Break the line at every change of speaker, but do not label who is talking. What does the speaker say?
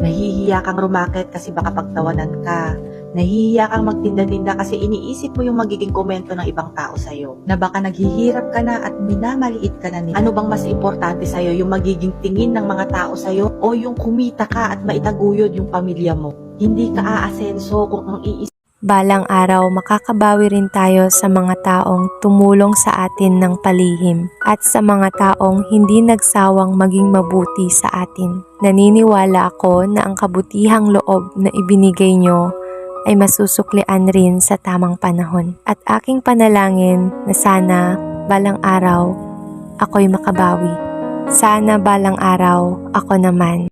Nahihiya kang rumakit kasi baka pagtawanan ka. Nahihiya kang magtinda-tinda kasi iniisip mo yung magiging komento ng ibang tao sa'yo. Na baka naghihirap ka na at minamaliit ka na nila. Ano bang mas importante sa'yo? Yung magiging tingin ng mga tao sa'yo o yung kumita ka at maitaguyod yung pamilya mo? Hindi ka aasenso kung ang
Balang araw makakabawi rin tayo sa mga taong tumulong sa atin ng palihim at sa mga taong hindi nagsawang maging mabuti sa atin. Naniniwala ako na ang kabutihang loob na ibinigay nyo ay masusuklian rin sa tamang panahon. At aking panalangin na sana balang araw ako'y makabawi. Sana balang araw ako naman